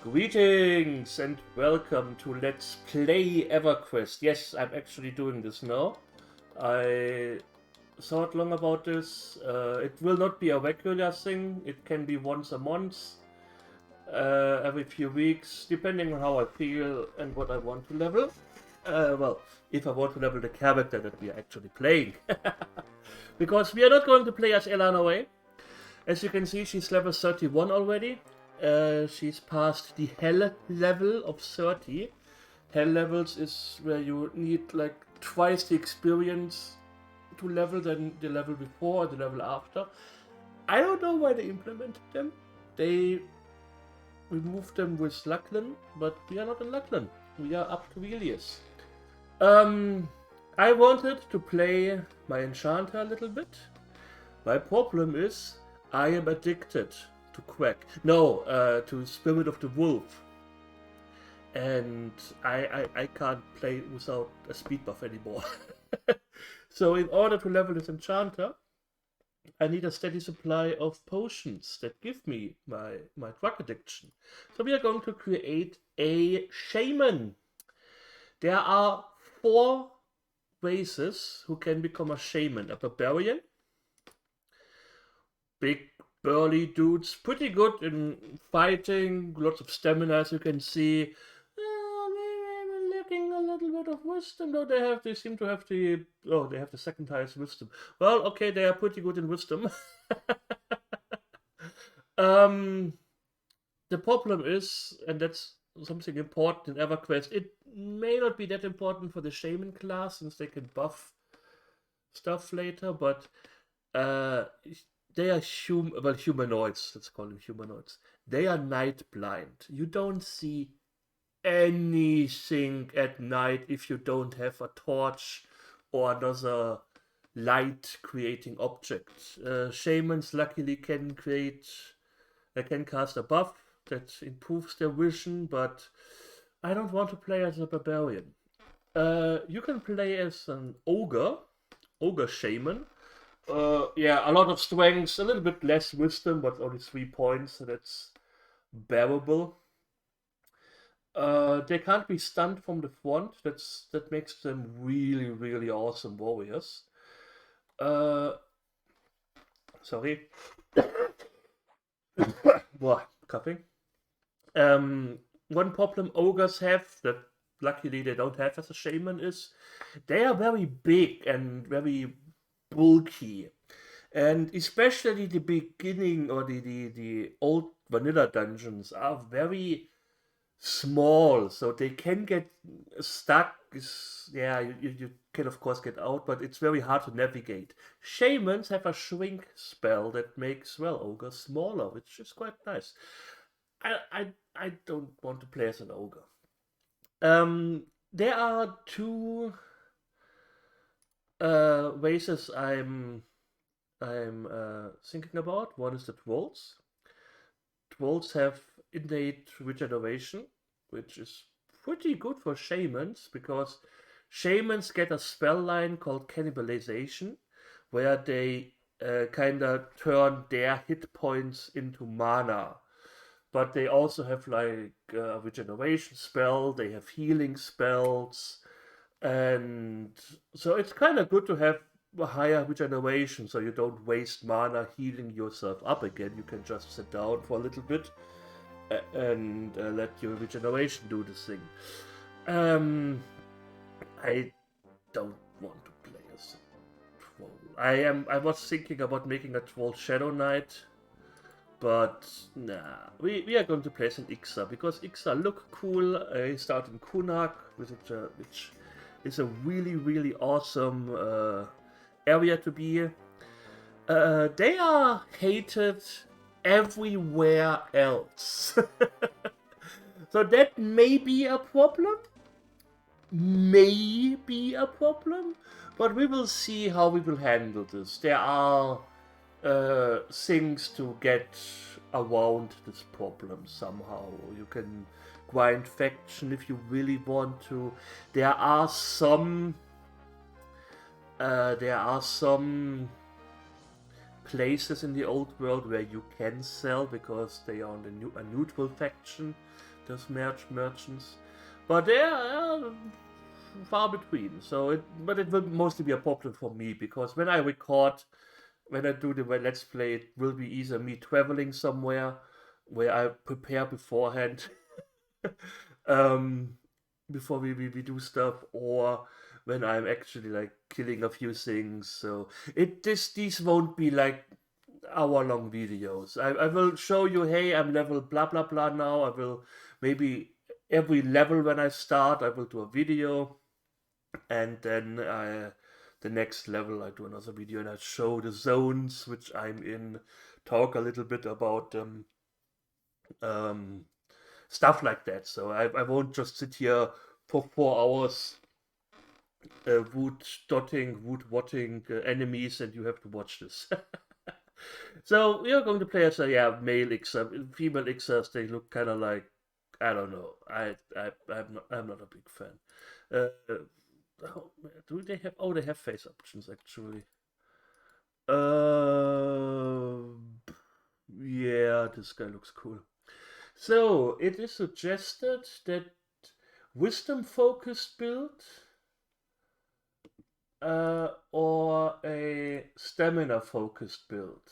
Greetings and welcome to Let's Play Everquest. Yes, I'm actually doing this now. I thought long about this. It will not be a regular thing. It can be once a month, every few weeks, depending on how I feel and what I want to level. Well, if I want to level the character that we are actually playing. Because we are not going to play as Elana Way. As you can see, she's level 31 already. She's past the Hell level of 30. Hell levels is where you need like twice the experience to level than the level before or the level after. I don't know why they implemented them. They removed them with Lachlan, but we are not in Lachlan. We are up to Velius. I wanted to play my enchanter a little bit. My problem is I am addicted to Quack. No, to Spirit of the Wolf. And I can't play without a speed buff anymore. So in order to level this enchanter, I need a steady supply of potions that give me my drug addiction. So we are going to create a Shaman. There are 4 races who can become a Shaman. A Barbarian, big burly dudes, pretty good in fighting, lots of stamina as you can see. Maybe lacking a little bit of wisdom, though they seem to have the second highest wisdom. Well, okay, they are pretty good in wisdom. The problem is, and that's something important in EverQuest, it may not be that important for the Shaman class since they can buff stuff later, but they are humanoids. Let's call them humanoids. They are night blind. You don't see anything at night if you don't have a torch or another light creating object. Shamans luckily can cast a buff that improves their vision, but I don't want to play as a barbarian. You can play as an ogre shaman. Yeah, a lot of strength, a little bit less wisdom, but only 3 points, so that's bearable. They can't be stunned from the front. That makes them really, really awesome warriors. Sorry. Coughing. One problem ogres have that luckily they don't have as a shaman is they are very big and very bulky. And especially the beginning or the old vanilla dungeons are very small, so they can get stuck. You can of course get out, but it's very hard to navigate. Shamans have a shrink spell that makes, well, ogres smaller, which is quite nice. I don't want to play as an ogre. There are 2 races I'm thinking about. One is the Trolls. Trolls have innate regeneration, which is pretty good for shamans because shamans get a spell line called cannibalization, where they kind of turn their hit points into mana. But they also have like a regeneration spell, they have healing spells, and so it's kind of good to have a higher regeneration so you don't waste mana healing yourself up again. You can just sit down for a little bit and let your regeneration do the thing. I don't want to play as a troll. I was thinking about making a troll Shadow Knight, but nah. We are going to play as an Iksar because Iksar look cool. He started in Kunak, which is a really, really awesome area to be. They are hated everywhere else. So that may be a problem. But we will see how we will handle this. There are things to get around this problem somehow. You can grind faction if you really want to. There are some places in the old world where you can sell because they are on a neutral faction, There's merchants, but they are far between. But it will mostly be a problem for me because when I record, when I do the let's play, it will be either me traveling somewhere where I prepare beforehand, um, before we do stuff, or when I'm actually like killing a few things. So these won't be like hour-long videos. I will show you, hey, I'm level blah blah blah now. I will maybe every level when I start, I will do a video, and then the next level I do another video and I show the zones which I'm in, talk a little bit about them, um, stuff like that. So I won't just sit here for 4 hours wood watching enemies and you have to watch this. So we are going to play as a male Iksar. Female Iksars, they look kind of like, I don't know. I'm not a big fan. Do they have? Oh, they have face options actually. Uh, yeah, this guy looks cool. So it is suggested that wisdom focused build or a stamina focused build.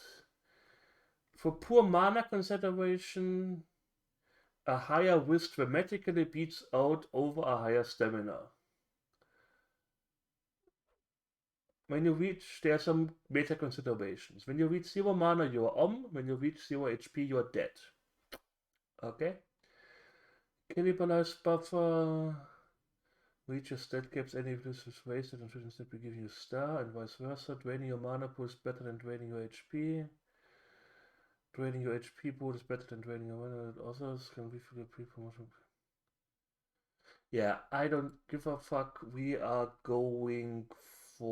For poor mana consideration, a higher wisp dramatically beats out over a higher stamina. When you reach, there are some meta considerations. When you reach 0 mana, you are om. When you reach 0 HP, you are dead. Okay? Cannibalize buffer. Reaches stat caps, any of this is wasted and should instead be giving you a star, and vice versa. Draining your mana pool is better than draining your HP. Draining your HP pool is better than draining your mana. Others can refill pre-promotion. Yeah, I don't give a fuck. We are going for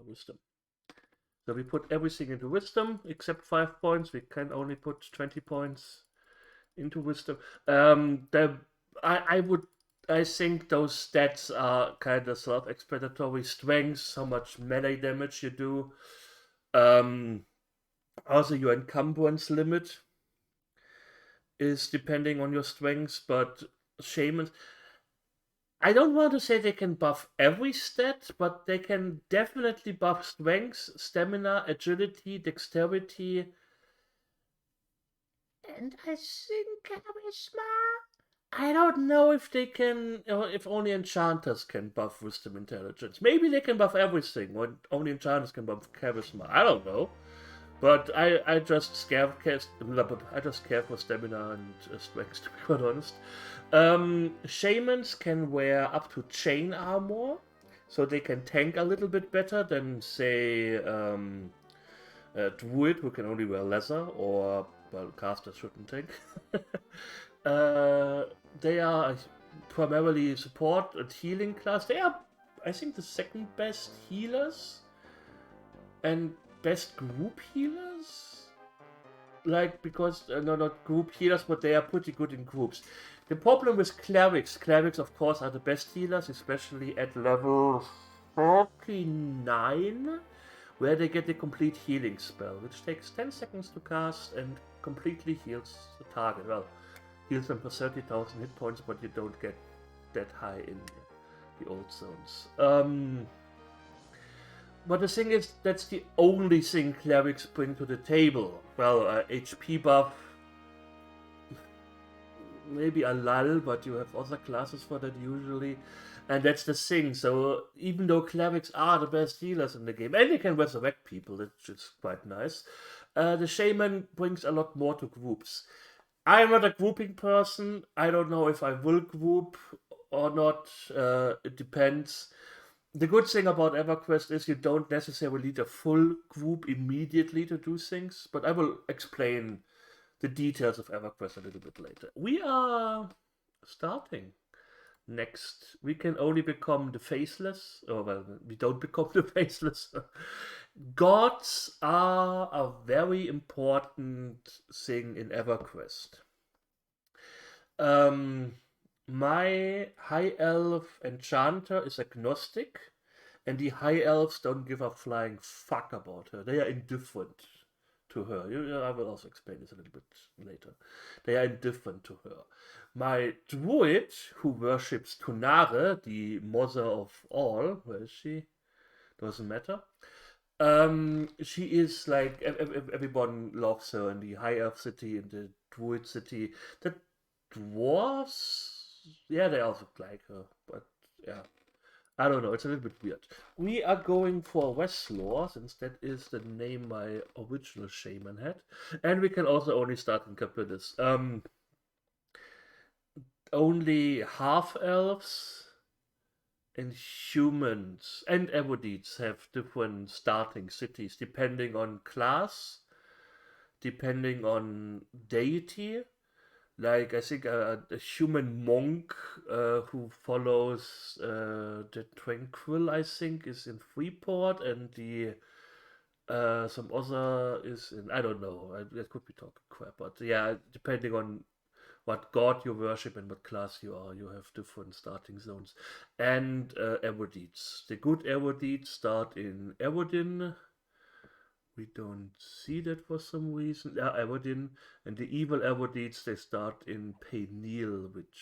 wisdom. So we put everything into wisdom except 5 points. We can only put 20 points into wisdom. I would. I think those stats are kind of self-explanatory. Strength, how much melee damage you do. Also, your encumbrance limit is depending on your strengths, but shamans. I don't want to say they can buff every stat, but they can definitely buff strength, stamina, agility, dexterity, and I think charisma. I don't know if they can, or if only enchanters can buff wisdom intelligence. Maybe they can buff everything, or only enchanters can buff charisma. I don't know. But I just care for stamina and strength, to be quite honest. Shamans can wear up to chain armor, so they can tank a little bit better than, say, druid, who can only wear leather, or, well, casters shouldn't tank. They are primarily support and healing class. They are, I think, the second best healers and best group healers. Like, because no, not group healers, but they are pretty good in groups. The problem with clerics, of course, are the best healers, especially at level 49, where they get the complete healing spell, which takes 10 seconds to cast and completely heals the target. Well, heals them for 30,000 hit points, but you don't get that high in the old zones. But the thing is, that's the only thing clerics bring to the table. Well, HP buff, maybe a lull, but you have other classes for that usually. And that's the thing. So even though clerics are the best healers in the game, and they can resurrect people, which is quite nice, the shaman brings a lot more to groups. I'm not a grouping person. I don't know if I will group or not. It depends. The good thing about Everquest is you don't necessarily need a full group immediately to do things, but I will explain the details of Everquest a little bit later. We are starting next. We can only become the faceless, or well, we don't become the faceless. Gods are a very important thing in Everquest. My high elf enchanter is agnostic, and the high elves don't give a flying fuck about her. They are indifferent to her. I will also explain this a little bit later. They are indifferent to her. My druid, who worships Tunare, the mother of all, where is she? Doesn't matter. She is like everyone loves her in the high elf city, in the druid city. The dwarves, yeah, they also like her, but yeah, I don't know. It's a little bit weird. We are going for Westlore, since that is the name my original shaman had, and we can also only start in Capillus. Only half elves and humans and Evodites have different starting cities depending on class, depending on deity. Like I think a human monk who follows the Tranquil, I think, is in Freeport, and the some other is in, I don't know. I could be talking crap, but yeah, depending on what god you worship and what class you are, you have different starting zones. And Erodites. The good Erodites start in Erodin. We don't see that for some reason. Yeah, Erodin. And the evil Erodites, they start in Payneal, which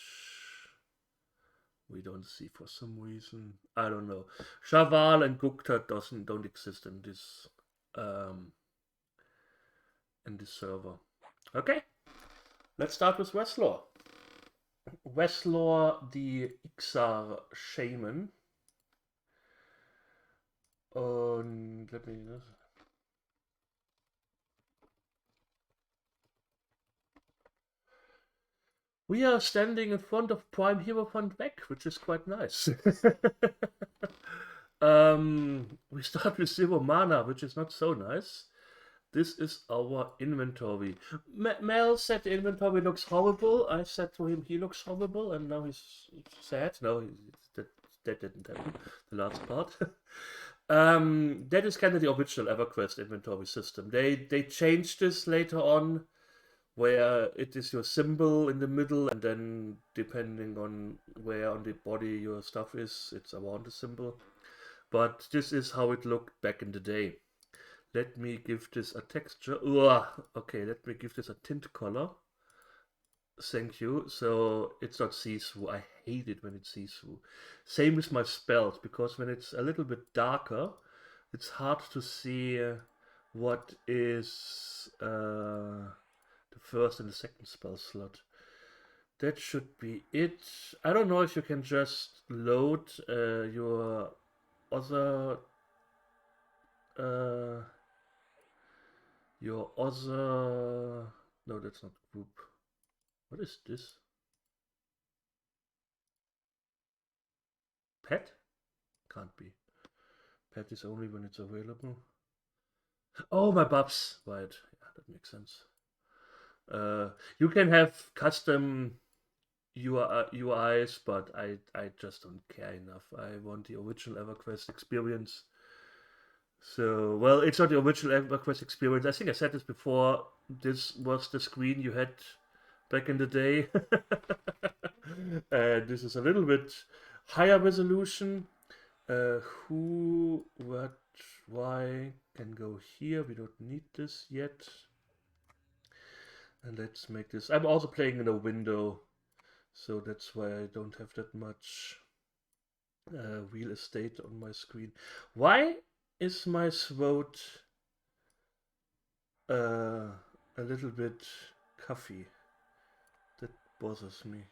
we don't see for some reason. I don't know. Shaval and Gukta don't exist um, in this server. Okay, let's start with Westlore. Westlore, the Iksar Shaman. Und let me. We are standing in front of Prime Hero Fund Back, which is quite nice. We start with 0 mana, which is not so nice. This is our inventory. Mel said the inventory looks horrible. I said to him he looks horrible, and now he's sad. No, that didn't happen. The last part. That is kind of the original EverQuest inventory system. They changed this later on, where it is your symbol in the middle, and then depending on where on the body your stuff is, it's around the symbol. But this is how it looked back in the day. Let me give this a texture. Ugh. Okay, let me give this a tint color. Thank you. So it's not see-through. I hate it when it's see-through. Same with my spells, because when it's a little bit darker, it's hard to see what is the first and the second spell slot. That should be it. I don't know if you can just load your other uh, no, that's not group. What is this? Pet? Can't be. Pet is only when it's available. Oh, my bubs. Right. Yeah, that makes sense. You can have custom UIs, but I just don't care enough. I want the original EverQuest experience. So, well, it's not the original EverQuest experience. I think I said this before. This was the screen you had back in the day. And this is a little bit higher resolution. Who, what, why can go here. We don't need this yet. And let's make this. I'm also playing in a window, so that's why I don't have that much real estate on my screen. Why is my throat a little bit coffee? That bothers me.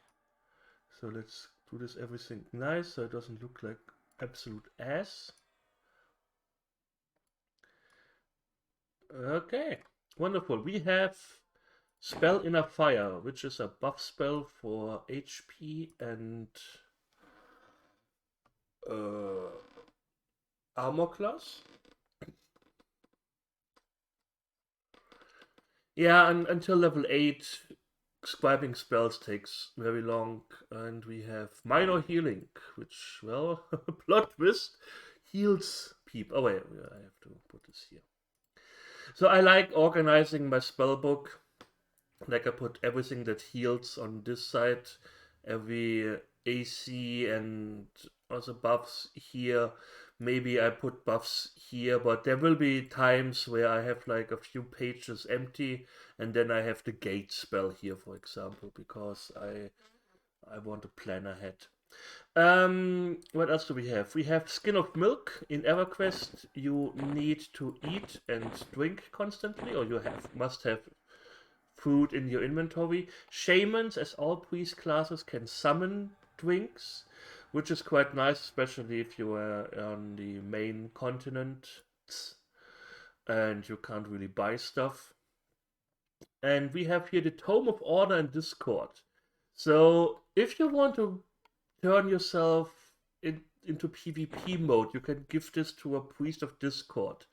So let's do this everything nice so it doesn't look like absolute ass. Okay, wonderful. We have Spell Inner Fire, which is a buff spell for HP and armor class. Yeah, and until level 8, scribing spells takes very long, and we have minor healing, which, well, plot twist, heals people. Oh wait, I have to put this here. So I like organizing my spell book. Like I put everything that heals on this side, every AC and other buffs here. maybe I put buffs here, but there will be times where I have like a few pages empty, and then I have the gate spell here, for example, because I want to plan ahead. What else do we have? We have Skin of Milk. In Everquest, you need to eat and drink constantly, or you must have food in your inventory. Shamans, as all priest classes, can summon drinks, which is quite nice, especially if you are on the main continent and you can't really buy stuff. And we have here the Tome of Order and Discord. So if you want to turn yourself into PvP mode, you can give this to a priest of Discord.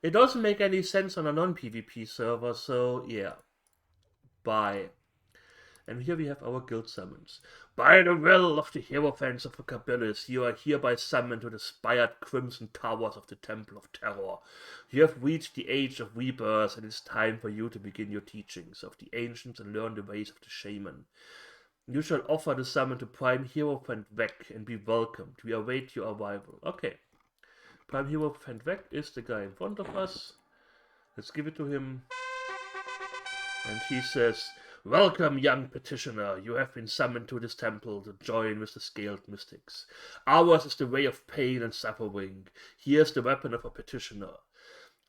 It doesn't make any sense on a non-PvP server, so yeah. Bye. And here we have our guild summons. By the will of the Hierophants of the Kabilis, you are hereby summoned to the spired crimson towers of the Temple of Terror. You have reached the age of rebirth, and it's time for you to begin your teachings of the ancients and learn the ways of the Shaman. You shall offer the summon to Prime Hierophant Vec and be welcomed. We await your arrival. Okay. Prime Hierophant Vec is the guy in front of us. Let's give it to him. And he says, "Welcome, young petitioner. You have been summoned to this temple to join with the scaled mystics. Ours is the way of pain and suffering. Here's the weapon of a petitioner.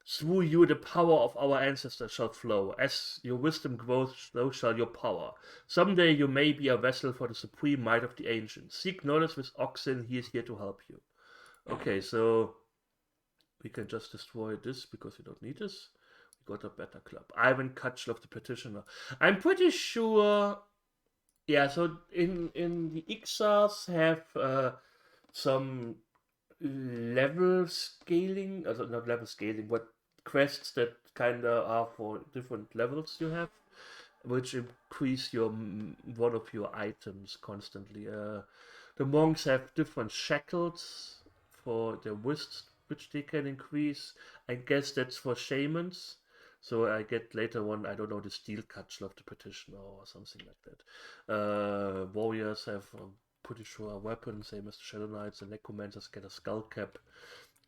Through you the power of our ancestors shall flow. As your wisdom grows, so shall your power. Someday you may be a vessel for the supreme might of the ancients. Seek knowledge with Oxen. He is here to help you." Okay, so we can just destroy this because we don't need this. Got a better club. Ivan Kutchlov, the petitioner. I'm pretty sure. Yeah, so in the Iksars have some level scaling, also not level scaling, but quests that kind of are for different levels you have, which increase your one of your items constantly. The monks have different shackles for their wrists, which they can increase. I guess that's for shamans. So I get later one, I don't know, the steel cudgel of the petitioner or something like that. Warriors have, I'm pretty sure, a weapon, same as the Shadow Knights. The necromancers get a skull cap.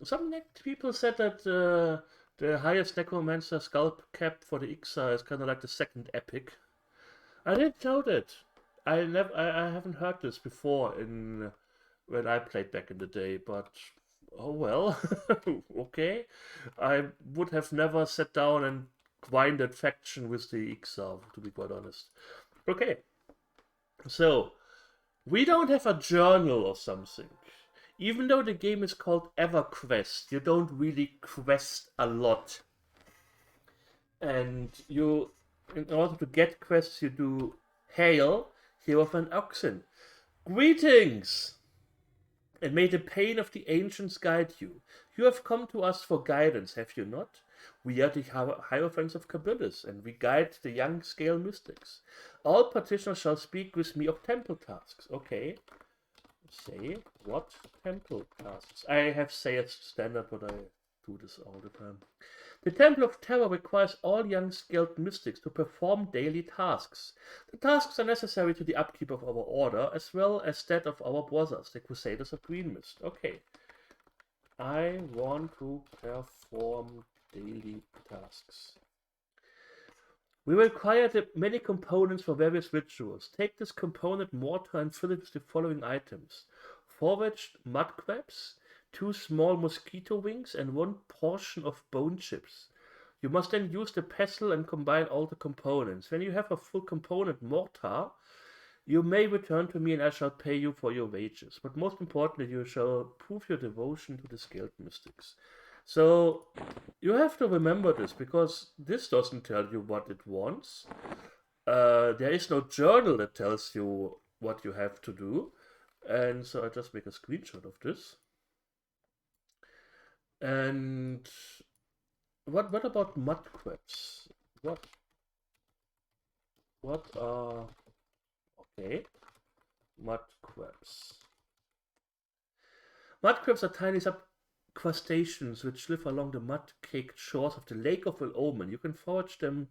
Some people said that the highest necromancer skull cap for the Iksar is kind of like the second epic. I didn't know that. I haven't heard this before when I played back in the day, but oh well. Okay. I would have never sat down and grinded faction with the Iksar, to be quite honest. Okay. So, we don't have a journal or something. Even though the game is called Everquest, you don't really quest a lot. And you, in order to get quests, you do Hail, Hero of an Oxen. Greetings! And may the pain of the ancients guide you. You have come to us for guidance, have you not? We are the Hierophants of Kabilis, and we guide the young scale mystics. All petitioners shall speak with me of temple tasks. Okay. Say what temple tasks? I have say as standard, but I do this all the time. The Temple of Terror requires all young skilled mystics to perform daily tasks. The tasks are necessary to the upkeep of our order, as well as that of our brothers, the Crusaders of Green Mist. Okay. I want to perform daily tasks. We require many components for various rituals. Take this component mortar and fill it with the following items: foraged mud crabs, 2 small mosquito wings, and 1 portion of bone chips. You must then use the pestle and combine all the components. When you have a full component mortar, you may return to me and I shall pay you for your wages. But most importantly, you shall prove your devotion to the skilled mystics. So you have to remember this, because this doesn't tell you what it wants. There is no journal that tells you what you have to do. And so I just make a screenshot of this. And what about mud crabs? What are okay? Mud crabs. Mud crabs are tiny crustaceans which live along the mud-caked shores of the Lake of Ill Omen. You can forage them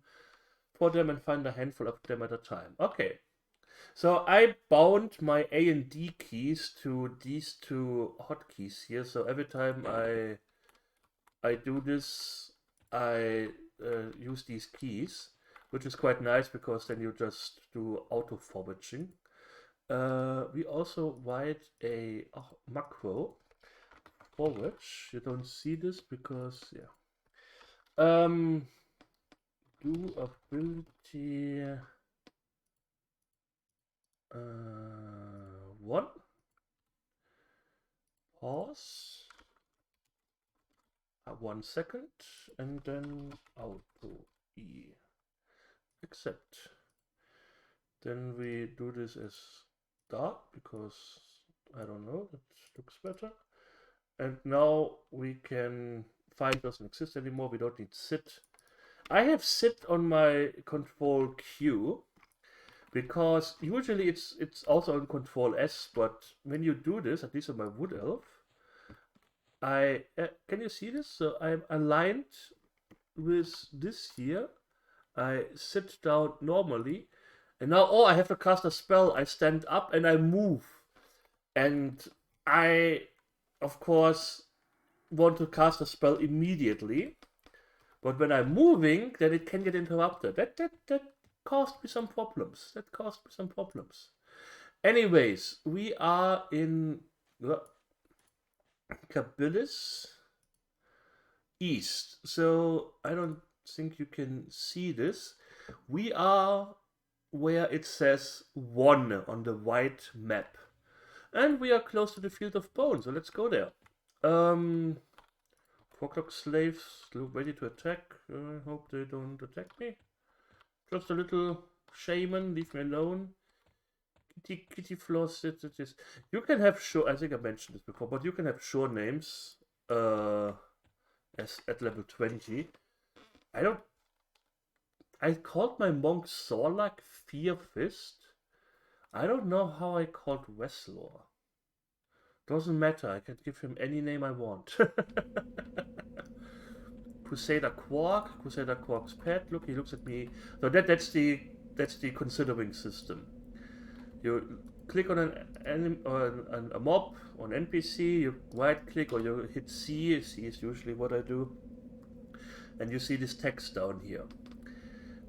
for them and find a handful of them at a time. Okay. So I bound my A and D keys to these two hotkeys here. So every time I do this, I use these keys, which is quite nice because then you just do auto forwarding. We also write a macro for which you don't see this because yeah. Do ability 1. Pause. 1 second and then auto E. Accept. Then we do this as dark because I don't know, that looks better. And now we can find doesn't exist anymore. We don't need sit. I have sit on my control Q because usually it's also on control S, but when you do this, at least on my wood elf, I can you see this? So I'm aligned with this here. I sit down normally, and now I have to cast a spell. I stand up and I move, and I, of course, want to cast a spell immediately. But when I'm moving, then it can get interrupted. That caused me some problems. Anyways, we are in Kabilis East. So I don't think you can see this. We are where it says 1 on the white map. And we are close to the Field of Bone, so let's go there. 4 o'clock slaves look ready to attack. I hope they don't attack me. Just a little shaman, leave me alone. Kitty floss, this. You can have sure, I think I mentioned this before, but you can have sure names as at level 20. I called my monk Sorlak Fear Fist. I don't know how I called Westlor. Doesn't matter, I can give him any name I want. Crusader Quark's pet. Look, he looks at me. So that's the considering system. You click on a mob, on NPC, you right click or you hit C. C is usually what I do. And you see this text down here.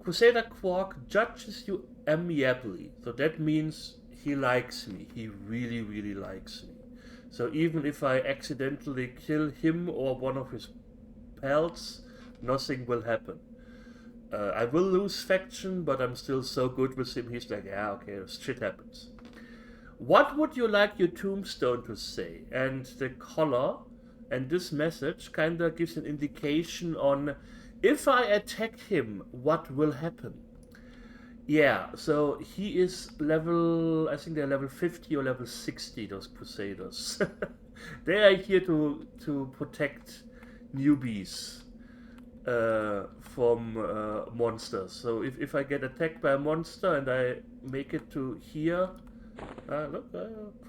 Crusader Quark judges you amiably. So that means he likes me. He really, really likes me. So even if I accidentally kill him or one of his pals, nothing will happen. I will lose faction, but I'm still so good with him, he's like, yeah, okay, shit happens. What would you like your tombstone to say? And the color and this message kind of gives an indication on if I attack him, what will happen. Yeah, so he is level, I think they're level 50 or level 60, those Crusaders. They are here to protect newbies from monsters. So if I get attacked by a monster and I make it to here, look,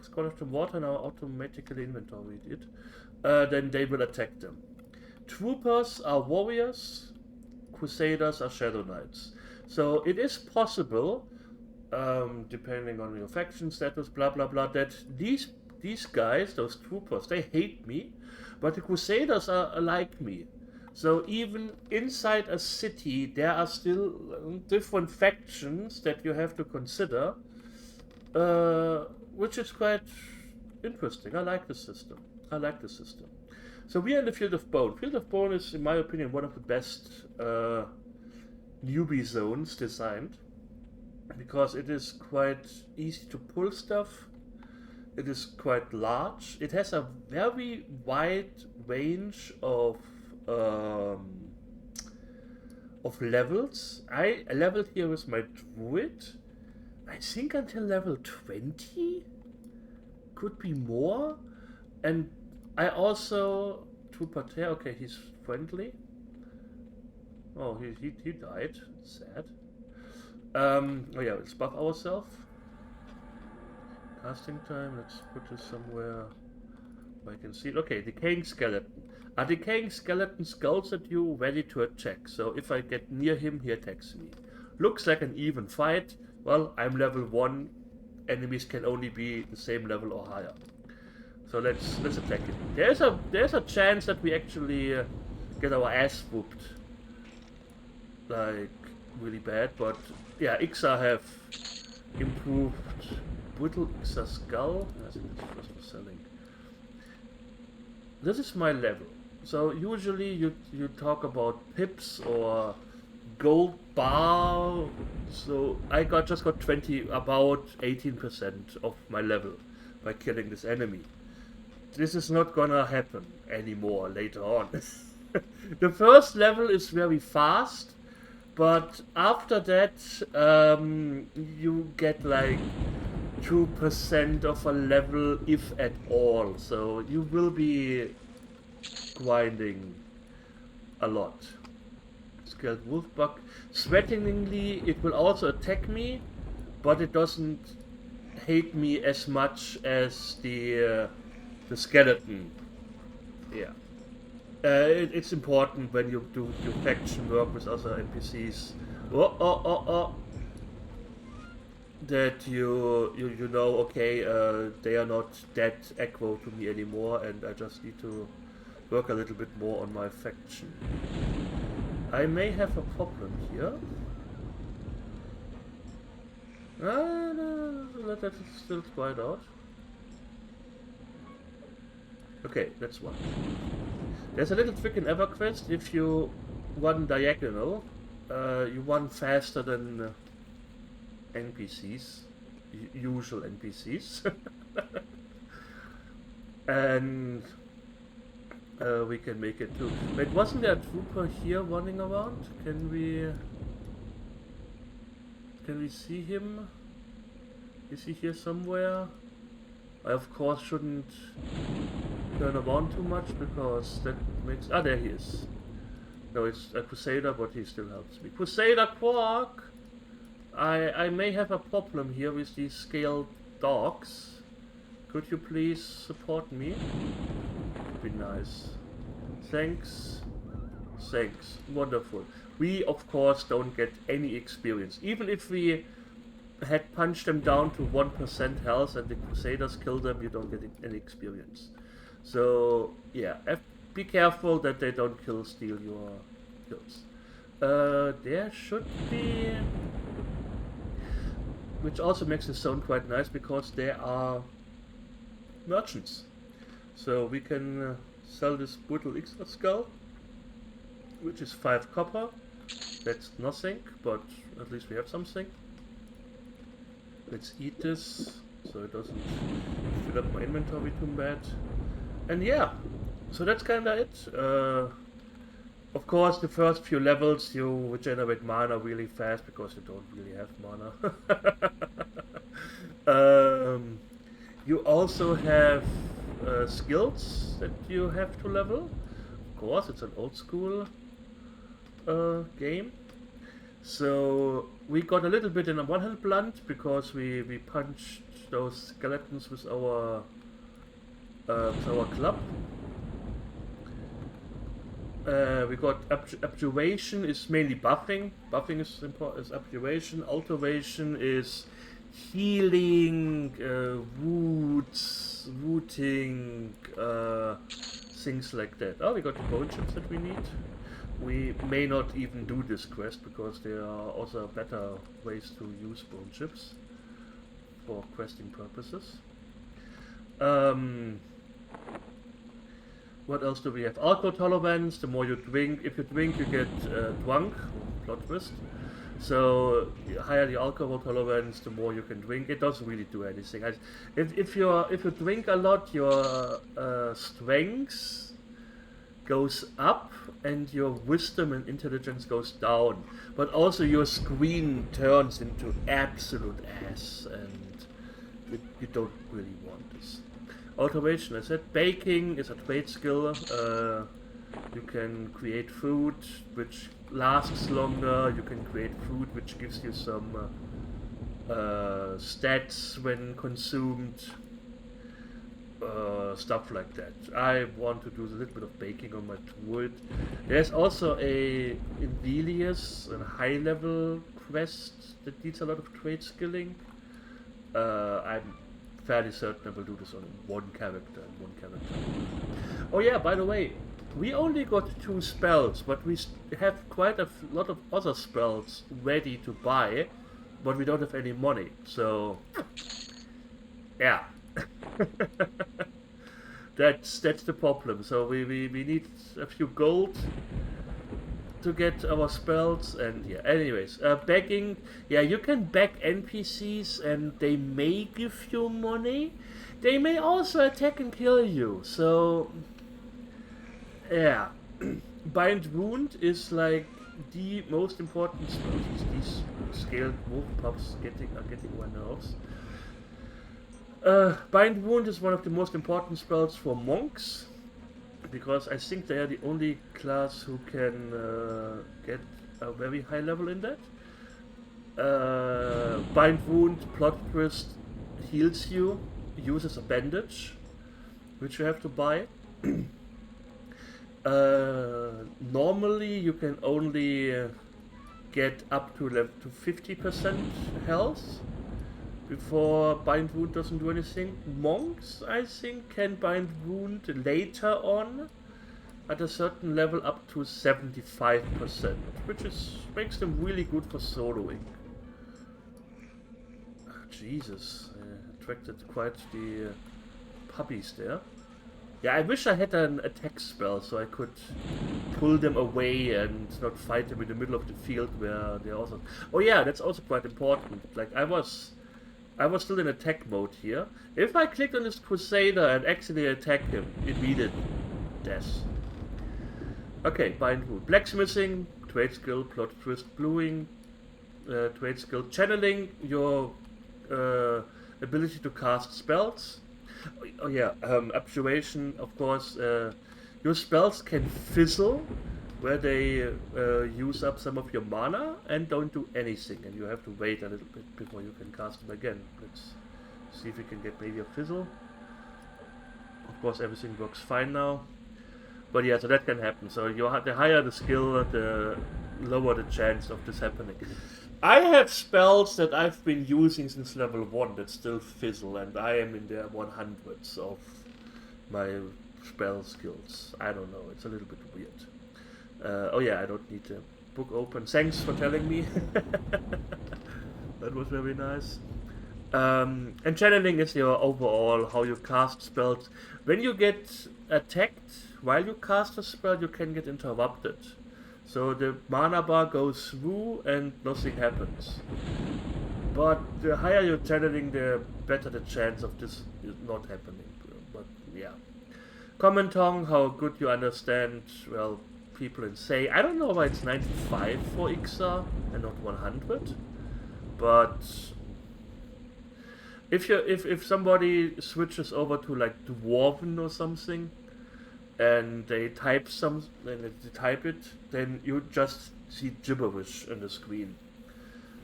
scroll off the water now automatically inventory it, then they will attack them. Troopers are warriors, Crusaders are Shadow Knights. So it is possible, depending on your faction status, blah blah blah, that these guys, those troopers, they hate me, but the Crusaders are like me. So even inside a city, there are still different factions that you have to consider, which is quite interesting. I like the system. So we are in the Field of Bone. Field of Bone is, in my opinion, one of the best newbie zones designed, because it is quite easy to pull stuff. It is quite large. It has a very wide range of levels. I leveled here with my druid, I think until level 20, could be more. And I also Tupater, okay, he's friendly. Oh, he died. Sad. Oh yeah, let's buff ourselves. Casting time, let's put this somewhere where I can see it. Okay, decaying skeleton. A decaying skeleton scowls at you, ready to attack. So if I get near him, he attacks me. Looks like an even fight. well, I'm level 1, enemies can only be the same level or higher. So let's attack it. There's a chance that we actually get our ass whooped, like really bad. But yeah, Iksar have improved. Brittle Iksar skull. I think it's first for selling. This is my level. So usually you talk about pips or gold bar. So I just got 20, about 18% of my level by killing this enemy. This is not gonna happen anymore later on. The first level is very fast, but after that you get like 2% of a level, if at all. So you will be grinding a lot. Scaled wolfbuck. Threateningly, it will also attack me, but it doesn't hate me as much as the skeleton. Yeah. It's important when you do faction work with other NPCs. That you know, okay, they are not that aggro to me anymore, and I just need to work a little bit more on my faction. I may have a problem here. No, let that still try it out. Okay, that's one. There's a little trick in Everquest. If you run diagonal, you run faster than NPCs, usual NPCs. And we can make it too. Wait, wasn't there a trooper here running around? Can we see him? Is he here somewhere? I of course shouldn't turn around too much because that makes... Ah, there he is. No, it's a Crusader, but he still helps me. Crusader Quark! I may have a problem here with these scaled dogs. Could you please support me? Would be nice. Thanks. Thanks. Wonderful. We, of course, don't get any experience. Even if we had punched them down to 1% health and the Crusaders kill them, you don't get any experience. So, yeah, be careful that they don't steal your kills. There should be... Which also makes the zone quite nice because there are merchants. So we can sell this brutal Iksar skull, which is 5 copper. That's nothing, but at least we have something. Let's eat this so it doesn't fill up my inventory too bad. And yeah, so that's kinda it. Of course, the first few levels you regenerate mana really fast because you don't really have mana. You also have skills that you have to level. Of course, it's an old school game. So we got a little bit in a one-hand blunt because we punched those skeletons with our club. We got abjuration is mainly buffing. Buffing is important. Is abjuration. Alteration is healing, rooting, things like that. Oh, we got the bone chips that we need. We may not even do this quest because there are also better ways to use bone chips for questing purposes. What else do we have? Alcohol tolerance. The more you drink, if you drink, you get drunk. Plot twist. So the higher the alcohol tolerance, the more you can drink. It doesn't really do anything. If you drink a lot, your strength goes up and your wisdom and intelligence goes down. But also your screen turns into absolute ass, and you don't really want this. Alteration, I said. Baking is a trade skill. You can create food which lasts longer. You can create food which gives you some stats when consumed. Stuff like that. I want to do a little bit of baking on my wood. There's also in Velius a high level quest that needs a lot of trade skilling. I'm fairly certain I will do this on one character and one character. Oh yeah, by the way, we only got 2 spells, but we have quite a lot of other spells ready to buy, but we don't have any money, so yeah. That's the problem. So we need a few gold to get our spells, and yeah. Anyways, begging. Yeah, you can beg NPCs, and they may give you money. They may also attack and kill you. So yeah, Bind Wound is like the most important spell. These scaled wolf pups are getting my nerves. Bind Wound is one of the most important spells for monks, because I think they are the only class who can get a very high level in that. Bind Wound, Plot Twist heals you, uses a bandage, which you have to buy. Normally you can only get up to 50% health before Bind Wound doesn't do anything. Monks, I think, can Bind Wound later on at a certain level up to 75%, which makes them really good for soloing. Jesus, attracted quite the puppies there. Yeah, I wish I had an attack spell so I could pull them away and not fight them in the middle of the field where they're also... Oh yeah, that's also quite important. Like, I was still in attack mode here. If I clicked on this Crusader and actually attack him, immediate death. Okay, Bind Wound. Blacksmithing, trade skill, Plot Twist, Bluing, trade skill, channeling, your ability to cast spells. Oh yeah, abjuration, of course. Your spells can fizzle, where they use up some of your mana and don't do anything, and you have to wait a little bit before you can cast them again. Let's see if we can get maybe a fizzle. Of course, everything works fine now. But yeah, so that can happen. So the higher the skill, the lower the chance of this happening. I have spells that I've been using since level 1 that still fizzle, and I am in the 100s of my spell skills. I don't know, it's a little bit weird. Oh yeah, I don't need the book open. Thanks for telling me. That was very nice. And channeling is your overall how you cast spells. When you get attacked while you cast a spell, you can get interrupted. So the mana bar goes through and nothing happens. But the higher you're channeling, the better the chance of this not happening. But yeah. Comment on how good you understand, well, people in say. I don't know why it's 95 for Iksar and not 100. But if somebody switches over to like Dwarven or something, and they type it, then you just see gibberish on the screen.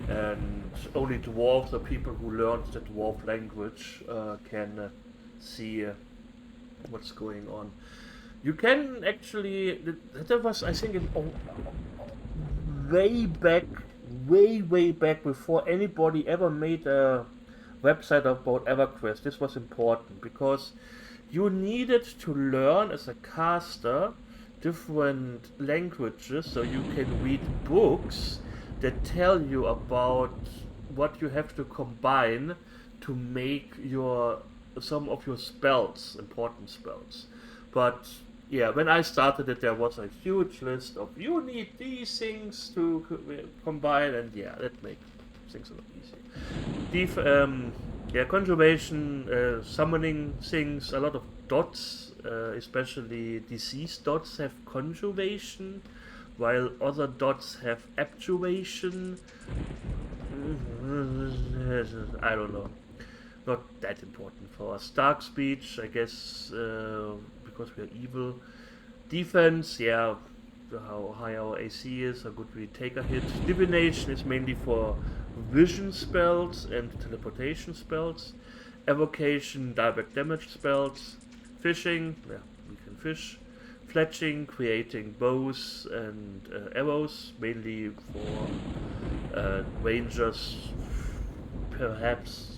And only dwarves or people who learned the dwarf language can see what's going on. You can actually... That was, I think, way back before anybody ever made a website about Everquest. This was important because you needed to learn as a caster different languages so you can read books that tell you about what you have to combine to make some of your spells, important spells. But yeah, when I started it, there was a huge list of you need these things to combine, and yeah, that makes things a lot easier. Conjuration, summoning things, a lot of dots, especially disease dots have conjuration, while other dots have abjuration. I don't know. Not that important for us. Dark speech, I guess, because we are evil. Defense, yeah, how high our AC is, how good we take a hit. Divination is mainly for vision spells and teleportation spells. Evocation, direct damage spells. Fishing, yeah, we can fish. fletching, creating bows and arrows, mainly for rangers, perhaps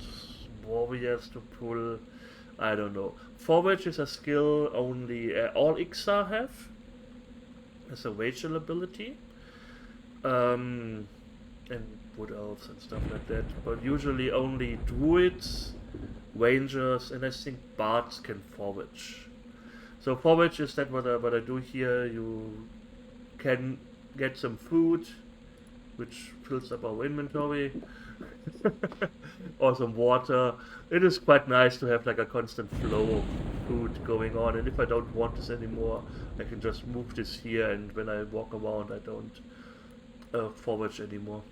warriors to pull. I don't know. Forage is a skill only all Iksar have as a racial ability. And wood elves and stuff like that. But usually only druids, rangers, and I think bards can forage. So forage is that what I do here. You can get some food, which fills up our inventory, or some water. It is quite nice to have like a constant flow of food going on, and if I don't want this anymore, I can just move this here, and when I walk around I don't forage anymore.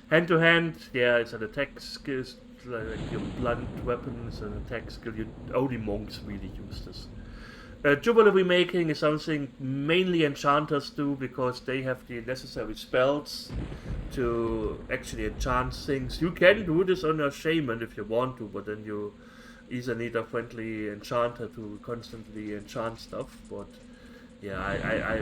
Hand to hand, yeah, it's an attack skill, like your blunt weapons, an attack skill. Only monks really use this. Jubilee making is something mainly enchanters do because they have the necessary spells to actually enchant things. You can do this on your shaman if you want to, but then you either need a friendly enchanter to constantly enchant stuff. But yeah, I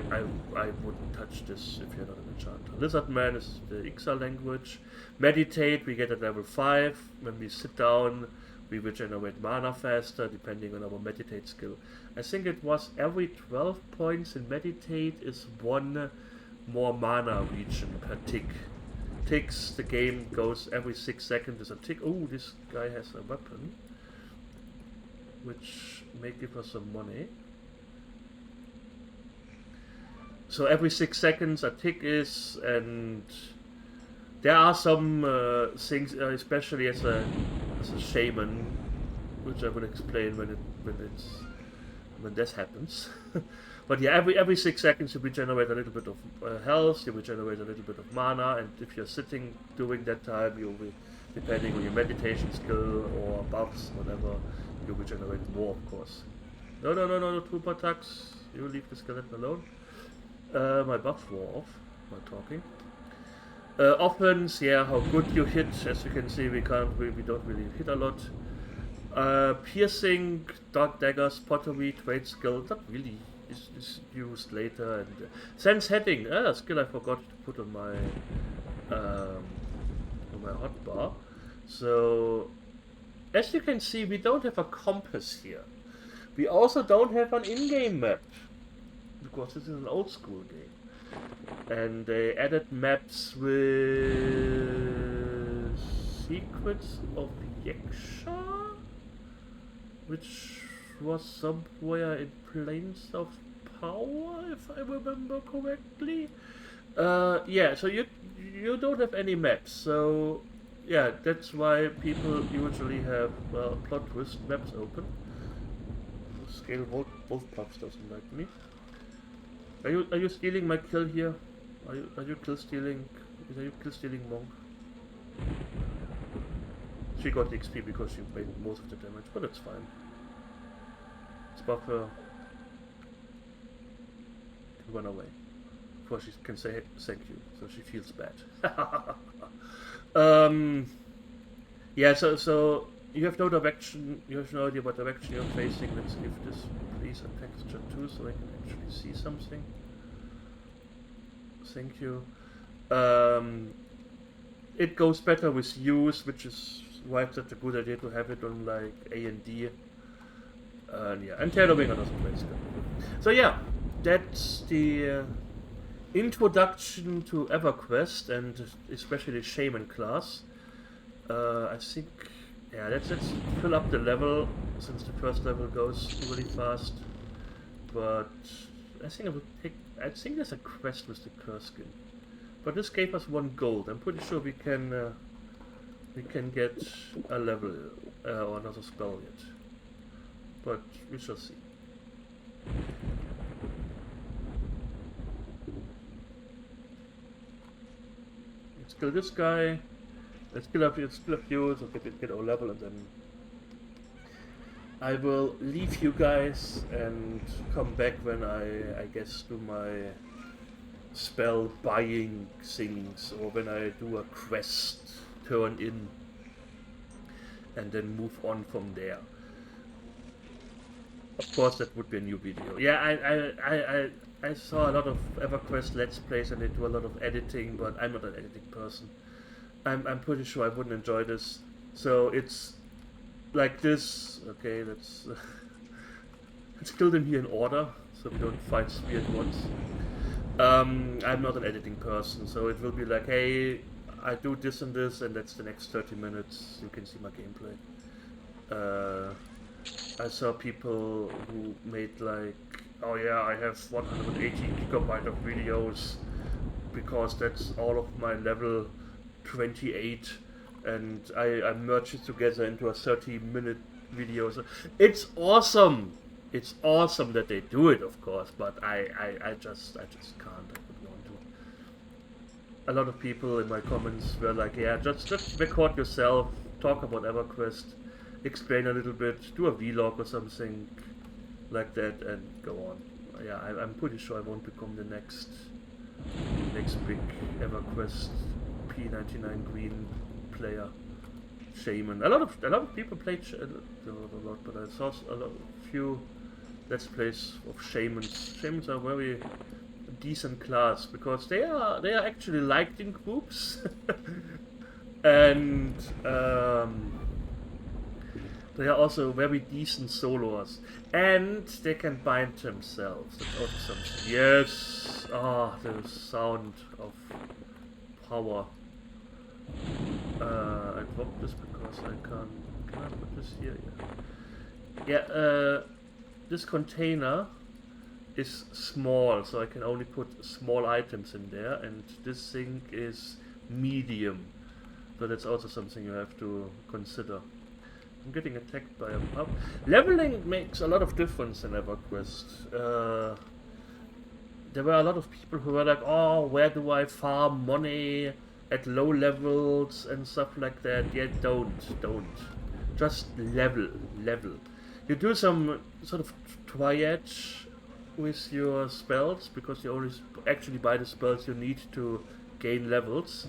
wouldn't touch this if you're not an enchanter. Lizardman is the Iksar language. Meditate, we get at level 5. When we sit down, we regenerate mana faster depending on our meditate skill. I think it was every 12 points in meditate is 1 more mana region per tick. Ticks, the game goes every 6 seconds is a tick. Oh, this guy has a weapon, which may give us some money. So every 6 seconds a tick is, and there are some things, especially as a shaman, which I will explain when this happens. But yeah, every 6 seconds you regenerate a little bit of health, you regenerate a little bit of mana, and if you're sitting during that time, you'll be, depending on your meditation skill or buffs, whatever, you regenerate more, of course. No, trooper attacks. You leave the skeleton alone. My buff wore off while talking. Offense, yeah, how good you hit. As you can see, we don't really hit a lot. Piercing, dark daggers, pottery, trade skill, that really is used later. And sense heading, a skill I forgot to put on my hotbar. So, as you can see, we don't have a compass here. We also don't have an in-game map, because this is an old school game. And they added maps with Secrets of Iksar, which was somewhere in Plains of Power, if I remember correctly. Yeah, so you don't have any maps, so yeah, that's why people usually have plot twist maps open. Scale both puffs doesn't like me. Are you stealing my kill here? Are you kill stealing? Are you kill stealing monk? She got the XP because she made most of the damage, but it's fine. Let's buff her to run away before she can say thank you, so she feels bad. Yeah, so you have no direction. You have no idea what direction you're facing. Let's give this please a texture too, so I can actually see something. Thank you. It goes better with use, which is why it's such a good idea to have it on like A and D. Yeah, and tailoring another place. So yeah, that's the introduction to Everquest and especially the Shaman class. I think, yeah, let's fill up the level since the first level goes really fast. But I think I think there's a quest with the curse skin. But this gave us 1 gold. I'm pretty sure we can get a level or another spell yet. But we shall see. Let's kill this guy. Let's kill a few, so get our level, and then I will leave you guys and come back when I guess do my spell buying things, or when I do a quest turn in, and then move on from there. Of course, that would be a new video. Yeah, I saw a lot of EverQuest Let's Plays and they do a lot of editing, but I'm not an editing person. I'm pretty sure I wouldn't enjoy this. So it's like this. Okay, let's let's kill them here in order, so we don't fight three at once. I'm not an editing person, so it will be like, hey, I do this and this, and that's the next 30 minutes. You can see my gameplay. I saw people who made like, oh yeah, I have 180 gigabyte of videos because that's all of my level 28, and I merge it together into a 30-minute video. So it's awesome. It's awesome that they do it, of course, but I just can't. I would want to. A lot of people in my comments were like, yeah, just record yourself, talk about EverQuest, explain a little bit, do a vlog or something like that, and go on. Yeah, I'm pretty sure I won't become the next big EverQuest P1999 green player. Shaman. A lot of people played a lot, but I saw a few let's plays of shamans. Shamans are very decent class because they are actually liked in groups, and they are also very decent soloers, and they can bind themselves. That's also something. Yes. Ah, the sound of power. I dropped this because I can't. Can I put this here? Yeah. This container is small, so I can only put small items in there, and this thing is medium, so that's also something you have to consider. I'm getting attacked by a pup. Leveling makes a lot of difference in EverQuest. There were a lot of people who were like, oh, where do I farm money at low levels and stuff like that. Yeah, don't. Just level. You do some sort of triage with your spells, because you only actually buy the spells you need to gain levels.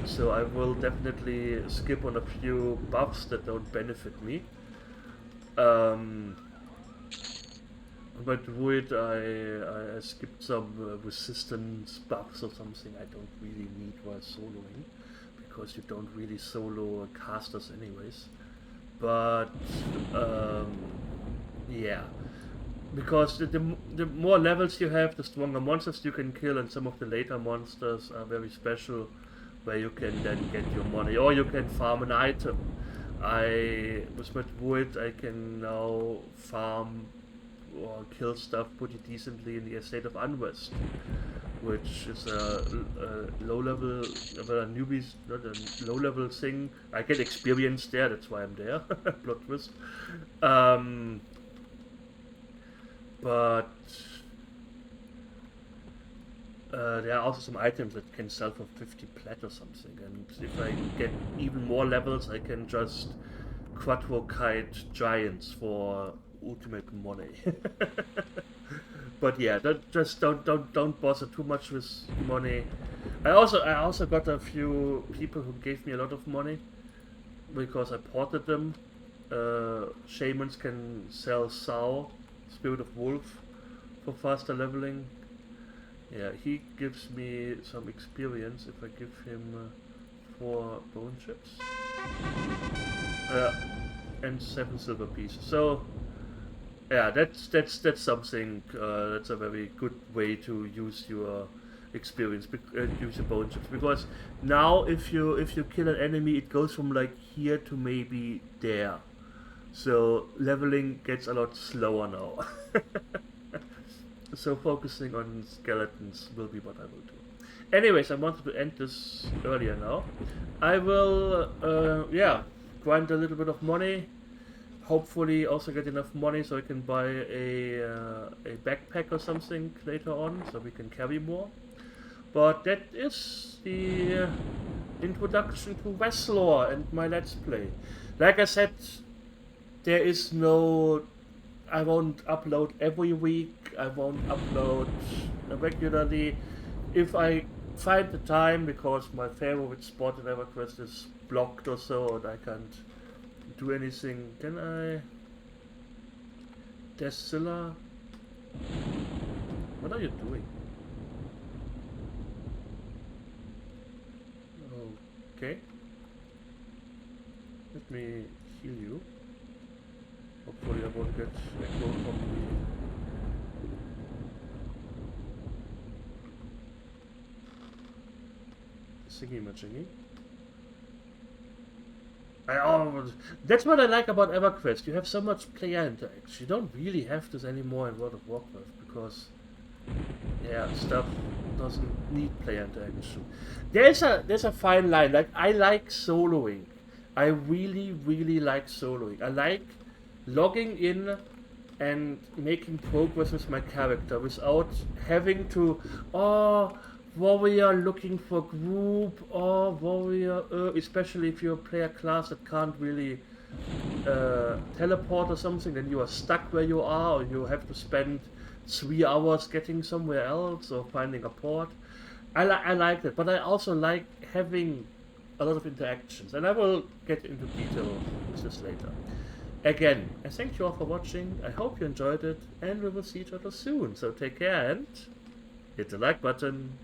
So I will definitely skip on a few buffs that don't benefit me. But with I skipped some resistance buffs or something I don't really need while soloing, because you don't really solo casters anyways. But yeah, because the more levels you have, the stronger monsters you can kill, and some of the later monsters are very special, where you can then get your money, or you can farm an item. With my wood, I can now farm or kill stuff pretty decently in the Estate of Unrest, which is a low level, well, a newbie's, not a low level thing. I get experience there, that's why I'm there. Plot twist. But there are also some items that can sell for 50 plat or something, and if I get even more levels, I can just quadrocite giants for ultimate money. But yeah, don't bother too much with money. I also got a few people who gave me a lot of money because I ported them. Shamans can sell Sao, Spirit of Wolf, for faster leveling. Yeah, he gives me some experience if I give him 4 bone chips. And 7 silver pieces. So yeah, that's something. That's a very good way to use your experience, use your bone chips, because now if you kill an enemy, it goes from like here to maybe there. So leveling gets a lot slower now. So focusing on skeletons will be what I will do. Anyways, I wanted to end this earlier now. I will, grind a little bit of money. Hopefully also get enough money so I can buy a backpack or something later on, so we can carry more. But that is the introduction to Westlore and my Let's Play. Like I said, there is no... I won't upload every week, I won't upload regularly. If I find the time, because my favorite spot in EverQuest is blocked or so, and I can't do anything, then Desilla. What are you doing? Okay. Let me heal you. Hopefully I won't get echo from the thingy-majingy. That's what I like about Everquest. You have so much player interaction. You don't really have this anymore in World of Warcraft because, yeah, stuff doesn't need player interaction. There's a fine line. Like, I like soloing. I really like soloing. I like logging in and making progress with my character without having to, oh, warrior looking for group, or warrior, especially if you're a player class that can't really teleport or something, then you are stuck where you are, or you have to spend 3 hours getting somewhere else or finding a port. I like that, but I also like having a lot of interactions, and I will get into detail with this later. Again, I thank you all for watching, I hope you enjoyed it, and we will see each other soon, so take care and hit the like button.